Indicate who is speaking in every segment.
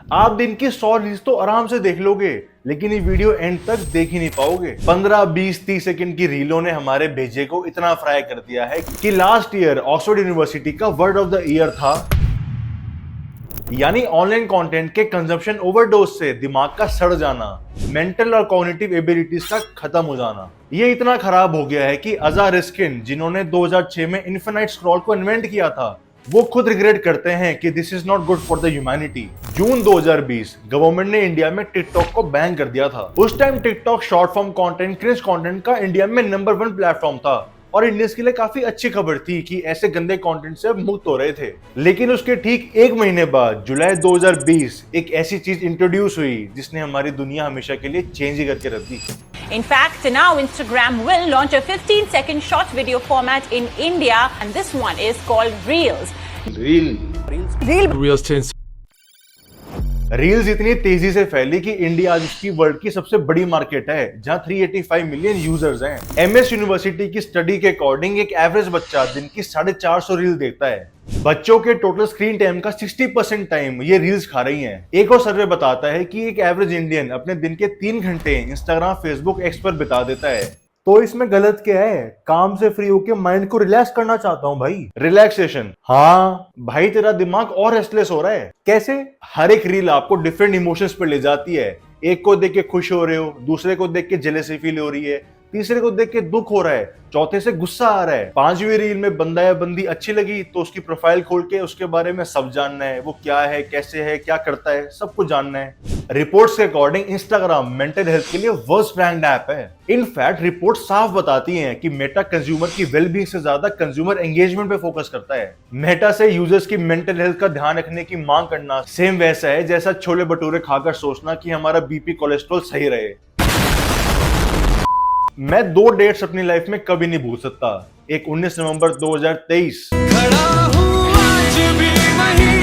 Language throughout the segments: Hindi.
Speaker 1: आप दिन की 100 रील्स तो आराम से देख लोगे, लेकिन ये वीडियो एंड तक देख ही नहीं पाओगे। 15, 20, 30 सेकंड की रीलों ने हमारे भेजे को इतना फ्राई कर दिया है कि लास्ट ईयर ऑक्सफोर्ड यूनिवर्सिटी का वर्ड ऑफ द ईयर था, यानी ऑनलाइन कंटेंट के कंजप्शन ओवरडोज से दिमाग का सड़ जाना, मेंटल और कॉग्निटिव एबिलिटीज का खत्म हो जाना। ये इतना खराब हो गया है कि अज़ा रिस्किन, जिन्होंने 2006 में इन्फिनाइट स्क्रॉल को इन्वेंट किया था, वो खुद रिग्रेट करते हैं कि this is not good for the humanity. June 2020 government ने इंडिया में टिकटॉक को बैन कर दिया था। उस time TikTok short form content, cringe content का इंडिया में नंबर 1 प्लेटफॉर्म था और इंडियंस के लिए काफी अच्छी खबर थी कि ऐसे गंदे कंटेंट से मुक्त हो रहे थे। लेकिन उसके ठीक एक महीने बाद जुलाई 2020 एक ऐसी चीज इंट्रोड्यूस हुई जिसने हमारी दुनिया हमेशा के लिए चेंज ही करके रख दी।
Speaker 2: In fact, now Instagram will launch a 15-second short video format in India, and this one is called Reels.
Speaker 1: Reels इतनी तेजी से फैली कि इंडिया आज इसकी वर्ल्ड की सबसे बड़ी मार्केट है, जहां 385 मिलियन यूजर्स हैं। एमएस यूनिवर्सिटी की स्टडी के अकॉर्डिंग एक एवरेज बच्चा दिन की 450 रील देखता है। बच्चों के टोटल स्क्रीन टाइम का 60% टाइम ये रील्स खा रही हैं। एक और सर्वे बताता है कि एक एवरेज इंडियन अपने दिन के 3 घंटे इंस्टाग्राम, फेसबुक, एक्स पर बिता देता है। तो इसमें गलत क्या है? काम से फ्री होके माइंड को रिलैक्स करना चाहता हूँ भाई, रिलैक्सेशन। हाँ भाई, तेरा दिमाग और रेस्टलेस हो रहा है। कैसे? हर एक रील आपको डिफरेंट इमोशंस पर ले जाती है। एक को देख के खुश हो रहे हो, दूसरे को देख के जेलसी फील हो रही है, तीसरे को देख के दुख हो रहा है, चौथे से गुस्सा आ रहा है, 5वीं रील में बंदा या बंदी अच्छी लगी तो उसकी प्रोफाइल खोल के उसके बारे में सब जानना है, वो क्या है, कैसे है, क्या करता है, सब कुछ जानना है। रिपोर्ट्स के अकॉर्डिंग इंस्टाग्राम मेंटल हेल्थ के लिए वर्स्ट रैंक्ड ऐप है। इनफैक्ट रिपोर्ट साफ बताती हैं कि मेटा कंज्यूमर की वेलबींग से ज्यादा कंज्यूमर एंगेजमेंट पे फोकस करता है। मेटा से यूजर्स की मेंटल हेल्थ का ध्यान रखने की मांग करना सेम वैसा है जैसा छोले भटूरे खाकर सोचना कि हमारा बीपी, कोलेस्ट्रॉल सही रहे। मैं 2 डेट्स अपनी लाइफ में कभी नहीं भूल सकता। एक 19 नवंबर 2023
Speaker 3: खड़ा हूँ आज भी वहीं,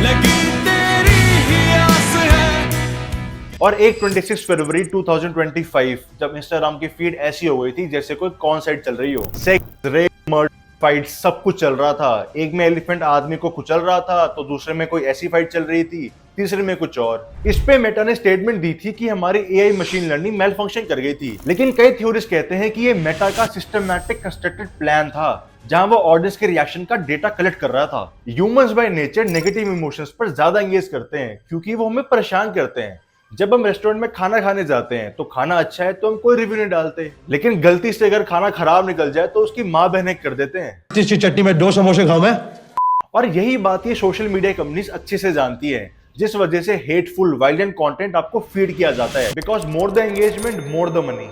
Speaker 3: लगी तेरी ही आस है,
Speaker 1: और एक 26 फरवरी 2025 जब इंस्टाग्राम की फीड ऐसी हो गई थी जैसे कोई कौन साइड चल रही हो। सेक्स, रेप, मर्डर, फाइट सब कुछ चल रहा था। एक में एलिफेंट आदमी को कुचल रहा था तो दूसरे में कोई ऐसी फाइट चल रही थी, तीसरे में कुछ और। इस पे मेटा ने स्टेटमेंट दी थी कि हमारी AI machine learning malfunction कर गई थी, लेकिन कई थ्योरिस्ट कहते हैं कि ये मेटा का सिस्टमैटिक कंस्ट्रक्टेड प्लान था जहां वो ऑडियंस के रिएक्शन का डेटा कलेक्ट कर रहा था। Humans by nature negative emotions पर ज्यादा एंगेज करते हैं क्योंकि वो हमें परेशान करते हैं। जब हम रेस्टोरेंट में खाना खाने जाते हैं तो खाना अच्छा है तो हम कोई रिव्यू नहीं डालते, लेकिन गलती से अगर खाना खराब निकल जाए तो उसकी माँ बहनें कर देते हैं।
Speaker 4: इस चटनी में 2 समोसे खाऊं मैं।
Speaker 1: और यही बात ये सोशल मीडिया कंपनीज अच्छे से जानती है, जिस वजह से हेटफुल, वायलेंट कंटेंट आपको फीड किया जाता है। Because more the engagement, more the money.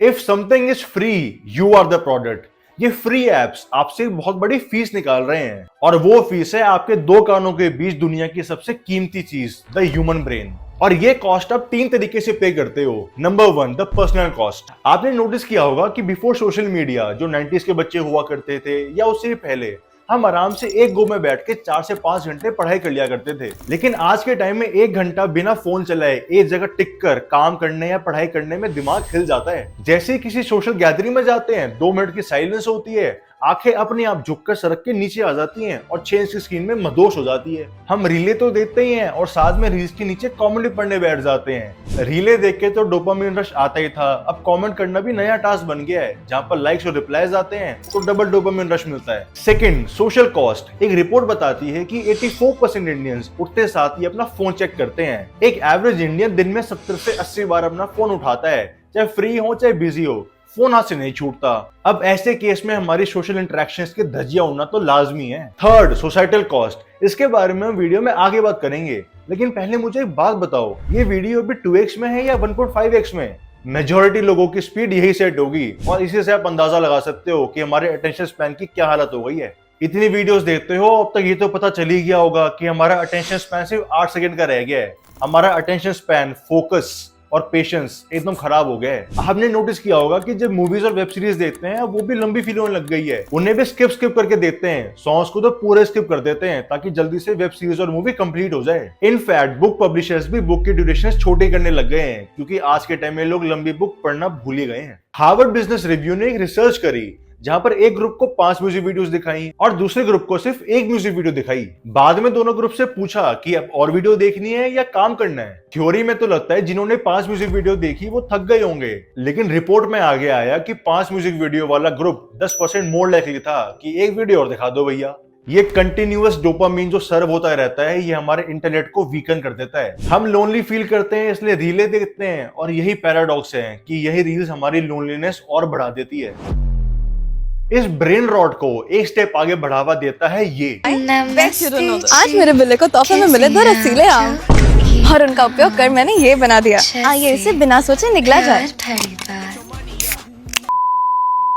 Speaker 1: If something is free, you are the product. ये फ्री एप्स आपसे बहुत बड़ी फीस निकाल रहे हैं और वो फीस है आपके 2 कानों के बीच दुनिया की सबसे कीमती चीज, द ह्यूमन ब्रेन। और ये कॉस्ट आप 3 तरीके से पे करते हो। Number 1, the personal cost. आपने नोटिस किया होगा कि बिफोर सोशल मीडिया जो 90s के बच्चे हुआ करते थे या उससे पहले, हम आराम से एक गो में बैठ के 4 से 5 घंटे पढ़ाई कर लिया करते थे। लेकिन आज के टाइम में 1 घंटा बिना फोन चलाए एक जगह टिक कर काम करने या पढ़ाई करने में दिमाग हिल जाता है। जैसे ही किसी सोशल गैदरिंग में जाते हैं, 2 मिनट की साइलेंस होती है, आंखें अपने आप झुककर सड़क के नीचे आ जाती हैं और चेंज की स्क्रीन में मदोश हो जाती है। हम रीलें तो देखते ही हैं और साथ में रील्स के नीचे कमेंट पढ़ने बैठ जाते हैं। रीलें देख के तो डोपामिन रश आता ही था, अब कमेंट करना भी नया टास्क बन गया है, जहां पर लाइक्स और रिप्लाईज आते हैं तो डबल डोपामिन रश मिलता है। Second, social cost. एक रिपोर्ट बताती है कि 84% इंडियंस उठते साथ ही अपना फोन चेक करते हैं। एक एवरेज इंडियन दिन में 70 से 80 बार अपना फोन उठाता है, चाहे फ्री हो चाहे बिजी हो, फोन हाथ से नहीं छूटता। अब ऐसे केस में हमारी सोशल इंटरेक्शंस के धज्जियां उड़ना तो लाजमी है। Third, societal cost. इसके बारे में हम वीडियो में आगे बात करेंगे, लेकिन पहले मुझे एक बात बताओ, ये वीडियो अभी 2x में है या 1.5x में? मेजॉरिटी लोगों की स्पीड यही सेट होगी और इसी से आप अंदाजा लगा सकते हो कि हमारे अटेंशन स्पैन की क्या हालत हो गई है। इतनी वीडियोस देखते हो, अब तक ये तो पता चल ही गया होगा कि हमारा अटेंशन स्पैन सिर्फ 8 सेकंड का रह गया है। हमारा अटेंशन स्पैन, फोकस और पेशेंस एकदम खराब हो गया है। आपने नोटिस किया होगा कि जब मूवीज और वेब सीरीज देखते हैं वो भी लंबी फील होने लग गई है। उन्हें भी स्किप करके देखते हैं, सॉन्ग्स को तो पूरे स्किप कर देते हैं ताकि जल्दी से वेब सीरीज और मूवी कंप्लीट हो जाए। इनफैक्ट बुक पब्लिशर्स भी बुक की ड्यूरेशन छोटी करने लग गए हैं क्योंकि आज के टाइम में लोग लंबी बुक पढ़ना भूल ही गए हैं। हार्वर्ड बिजनेस रिव्यू ने एक रिसर्च करी जहां पर एक ग्रुप को 5 म्यूजिक वीडियोस दिखाई और दूसरे ग्रुप को सिर्फ एक म्यूजिक वीडियो दिखाई। बाद में दोनों ग्रुप से पूछा कि अब और वीडियो देखनी है या काम करना है। थ्योरी में तो लगता है जिन्होंने 5 म्यूजिक वीडियो देखी वो थक गए होंगे, लेकिन रिपोर्ट में आगे आया कि 5 म्यूजिक वीडियो वाला ग्रुप 10% मोर लाइकली था कि एक वीडियो और दिखा दो भैया। ये कंटिन्यूअस डोपामीन जो सर्व होता रहता है, ये हमारे इंटेलेक्ट को वीकन कर देता है। हम लोनली फील करते हैं इसलिए रीलें देखते हैं, और यही पैराडॉक्स है कि यही रील्स हमारी लोनलीनेस और बढ़ा देती है। इस ब्रेन रॉट को एक स्टेप आगे बढ़ावा देता है ये।
Speaker 5: आज मेरे बिल्ले को तोहफे में मिले 2 रसीले आम और उनका उपयोग कर मैंने ये बना दिया। आइए इसे बिना सोचे निगला जाए।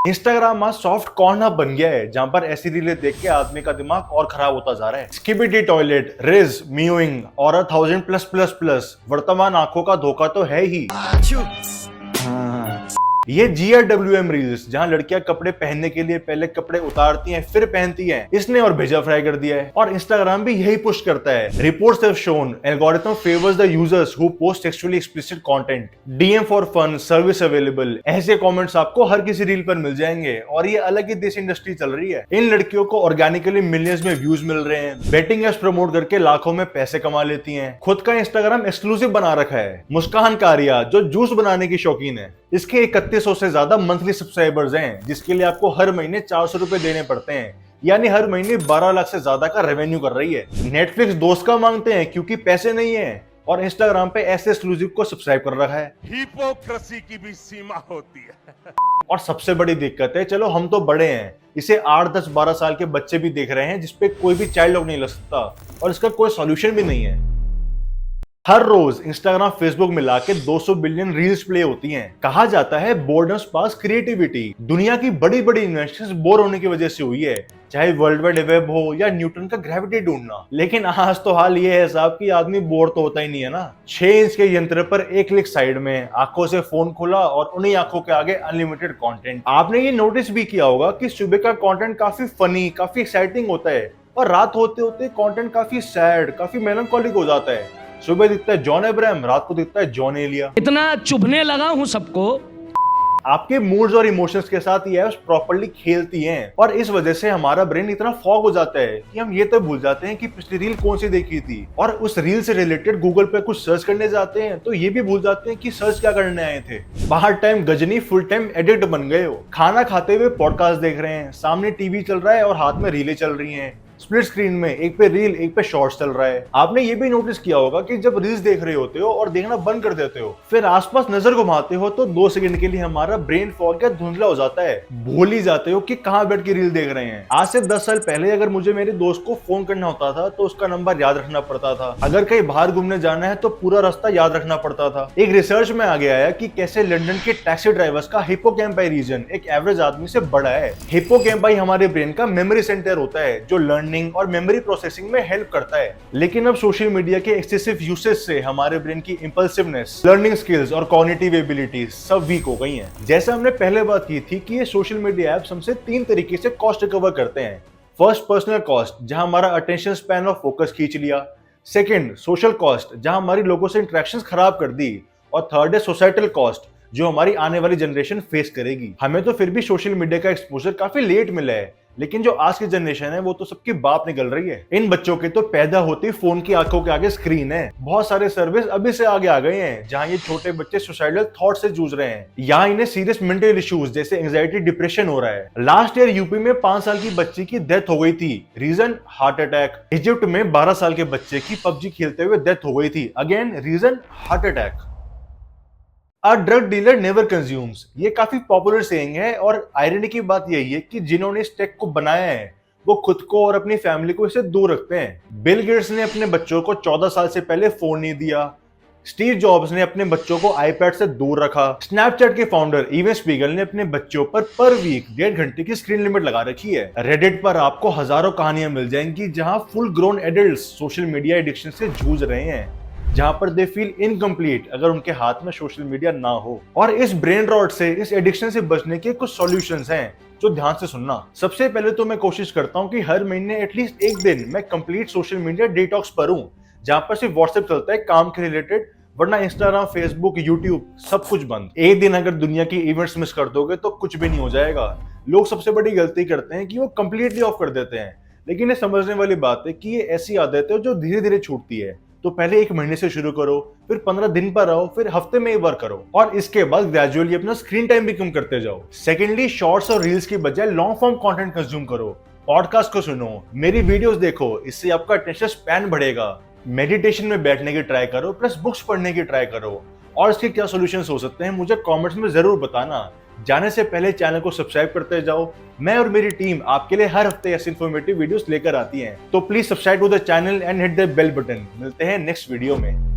Speaker 1: इंस्टाग्राम आज सॉफ्ट कॉर्नर बन गया है, जहां पर ऐसी रीलें देख के आदमी का दिमाग और खराब होता जा रहा है। स्किबिडी टॉयलेट, रिज, म्यूइंग और 1000+++, वर्तमान आंखों का धोखा तो है ही। ये GRWM रील्स, जहां लड़कियां कपड़े पहनने के लिए पहले कपड़े उतारती हैं फिर पहनती हैं, इसने और भेजा फ्राई कर दिया है। और इंस्टाग्राम भी यही पुश करता है। Reports have shown algorithm favours the users who post sexually explicit content. DM for fun, service available, ऐसे कमेंट्स आपको हर किसी रील पर मिल जाएंगे। और ये अलग ही देश इंडस्ट्री चल रही है। इन लड़कियों को ऑर्गेनिकली मिलियंस में व्यूज मिल रहे हैं, बेटिंग एप्स प्रमोट करके लाखों में पैसे कमा लेती हैं। खुद का इंस्टाग्राम एक्सक्लूसिव बना रखा है। मुस्कान कारिया जो जूस बनाने की शौकीन है, इसके 3100 से ज्यादा मंथली सब्सक्राइबर्स हैं, जिसके लिए आपको हर महीने 400 रुपए देने पड़ते हैं, यानी हर महीने 12 लाख से ज्यादा का रेवेन्यू कर रही है। नेटफ्लिक्स दोस्त का मांगते हैं क्योंकि पैसे नहीं है, और इंस्टाग्राम पे ऐसे एक्सक्लूसिव को सब्सक्राइब कर रखा है।
Speaker 6: हिपोक्रेसी की भी सीमा होती है।
Speaker 1: और सबसे बड़ी दिक्कत है, चलो हम तो बड़े हैं, इसे 8, 10, 12 साल के बच्चे भी देख रहे हैं, जिसपे कोई भी चाइल्ड लॉक नहीं लग सकता, और इसका कोई सॉल्यूशन भी नहीं है। हर रोज इंस्टाग्राम, फेसबुक मिला के 200 बिलियन रील्स प्ले होती हैं। कहा जाता है बोर्डम स्पार्क्स क्रिएटिविटी। दुनिया की बड़ी बड़ी इन्वेंशंस बोर होने की वजह से हुई है, चाहे वर्ल्ड वाइड वेब हो या न्यूटन का ग्रेविटी ढूंढना। लेकिन आज तो हाल ये है साहब कि आदमी बोर तो होता ही नहीं है ना। 6 इंच के यंत्र पर एक क्लिक साइड में, आंखों से फोन खोला और उन्हीं आंखों के आगे अनलिमिटेड कंटेंट। आपने ये नोटिस भी किया होगा कि सुबह का कंटेंट काफी फनी, काफी एक्साइटिंग होता है, और रात होते होते कंटेंट काफी सैड, काफी मेलंकोलिक हो जाता है। सुबह दिखता है जॉन अब्राहम, रात को दिखता है जॉन एलिया।
Speaker 7: इतना चुभने लगा हूं सबको।
Speaker 1: आपके मूड्स और इमोशंस के साथ ये एप्स प्रॉपर्ली खेलती हैं, और इस वजह से हमारा ब्रेन इतना फॉग हो जाता है कि हम ये तो भूल जाते हैं कि पिछली रील कौन सी देखी थी, और उस रील से रिलेटेड गूगल पे कुछ सर्च करने जाते हैं तो ये भी भूल जाते हैं कि सर्च क्या करने आए थे। बाहर टाइम गजनी, फुल टाइम एडिक्ट बन गए हो। खाना खाते हुए पॉडकास्ट देख रहे हैं, सामने टीवी चल रहा है और हाथ में रीलें चल रही हैं। स्प्लिट स्क्रीन में एक पे रील, एक पे शॉर्ट्स चल रहा है। आपने ये भी नोटिस किया होगा कि जब रील्स देख रहे होते हो और देखना बंद कर देते हो, फिर आसपास नजर घुमाते हो तो 2 सेकंड के लिए हमारा ब्रेन फॉग या धुंधला हो जाता है। भूल ही जाते हो कि कहाँ बैठ के रील देख रहे हैं। आज से 10 साल पहले अगर मुझे मेरे दोस्त को फोन करना होता था तो उसका नंबर याद रखना पड़ता था। अगर कहीं बाहर घूमने जाना है तो पूरा रास्ता याद रखना पड़ता था। एक रिसर्च में आगे आया कि कैसे लंदन के टैक्सी ड्राइवर्स का हिप्पोकैम्पाई रीजन एक एवरेज आदमी से बड़ा है। हिप्पोकैम्पाई हमारे ब्रेन का मेमोरी सेंटर होता है, जो लर्निंग और मेमोरी प्रोसेसिंग में हेल्प करता है। लेकिन अब सोशल मीडिया के एक्सेसिव यूसेज से हमारे ब्रेन की इंपल्सिवनेस, लर्निंग स्किल्स और कॉग्निटिव एबिलिटीज सब वीक हो गई हैं। जैसे हमने पहले बात की थी कि ये सोशल मीडिया ऐप्स हमसे 3 तरीके से कॉस्ट रिकवर करते हैं। फर्स्ट, पर्सनल कॉस्ट, जहां हमारा अटेंशन स्पैन और फोकस खींच लिया। सेकंड, सोशल कॉस्ट, जहां हमारी लोगों से इंटरेक्शंस खराब कर दी। और थर्ड है सोसाइटल कॉस्ट, जो हमारी आने वाली जनरेशन फेस करेगी। हमें तो फिर भी सोशल मीडिया का एक्सपोजर काफी लेट मिला है, लेकिन जो आज की जनरेशन है वो तो सबकी बाप निकल रही है। इन बच्चों के तो पैदा होते ही फोन की आंखों के आगे स्क्रीन है। बहुत सारे सर्विस अभी से आगे आ गए हैं, जहां ये छोटे बच्चे सुसाइडल थॉट से जूझ रहे हैं। यहाँ इन्हें सीरियस मेंटल इश्यूज जैसे एंजाइटी, डिप्रेशन हो रहा है। लास्ट ईयर यूपी में 5 साल की बच्ची की डेथ हो गई थी, रीजन हार्ट अटैक। इजिप्ट में 12 साल के बच्चे की पबजी खेलते हुए डेथ हो गई थी, again reason heart attack. A drug dealer never consumes, ये काफी पॉपुलर सेइंग है, और आयरनी की बात यही है कि जिन्होंने इस टेक को बनाया है वो खुद को और अपनी फैमिली को इससे दूर रखते हैं। बिल गेट्स ने अपने बच्चों को 14 साल से पहले फोन नहीं दिया। स्टीव जॉब्स ने अपने बच्चों को आईपैड से दूर रखा। स्नैपचैट के फाउंडर इवन स्पीगल ने अपने बच्चों पर वीक 1.5 घंटे की स्क्रीन लिमिट लगा रखी है। रेडिट पर आपको हजारों कहानियां मिल जाएंगी जहां full grown adults social media addiction से जूझ रहे हैं, जहां पर दे फील इनकम्प्लीट अगर उनके हाथ में सोशल मीडिया ना हो। और इस ब्रेन रॉट से, इस एडिक्शन से बचने के कुछ सॉल्यूशंस हैं जो ध्यान से सुनना। सबसे पहले तो मैं कोशिश करता हूं कि हर महीने एटलीस्ट 1 दिन मैं कंप्लीट सोशल मीडिया डिटॉक्स पर हूं, जहां पर सिर्फ व्हाट्सएप चलता है काम के रिलेटेड, वरना इंस्टाग्राम, फेसबुक, यूट्यूब सब कुछ बंद। एक दिन अगर दुनिया की इवेंट्स मिस कर दोगे तो कुछ भी नहीं हो जाएगा। लोग सबसे बड़ी गलती करते हैं कि वो कंप्लीटली ऑफ कर देते हैं, लेकिन ये समझने वाली बात है कि ये ऐसी आदत है जो धीरे धीरे छूटती है। तो पहले 1 महीने से शुरू करो, फिर 15 दिन पर आओ, फिर हफ्ते में एक बार करो, और इसके बाद ग्रेजुअली अपना स्क्रीन टाइम भी कम करते जाओ। सेकेंडली, शॉर्ट्स और रील्स की बजाय लॉन्ग फॉर्म कंटेंट कंज्यूम करो। पॉडकास्ट को सुनो, मेरी वीडियोस देखो, इससे आपका अटेंशन स्पैन बढ़ेगा। मेडिटेशन में बैठने की ट्राई करो, प्लस बुक्स पढ़ने की ट्राई करो। और इसके क्या सॉल्यूशंस हो सकते हैं मुझे कमेंट्स में जरूर बताना। जाने से पहले चैनल को सब्सक्राइब करते जाओ। मैं और मेरी टीम आपके लिए हर हफ्ते ऐसी इन्फॉर्मेटिव वीडियोस लेकर आती हैं। तो please subscribe to the channel and hit the bell button. मिलते हैं नेक्स्ट वीडियो में।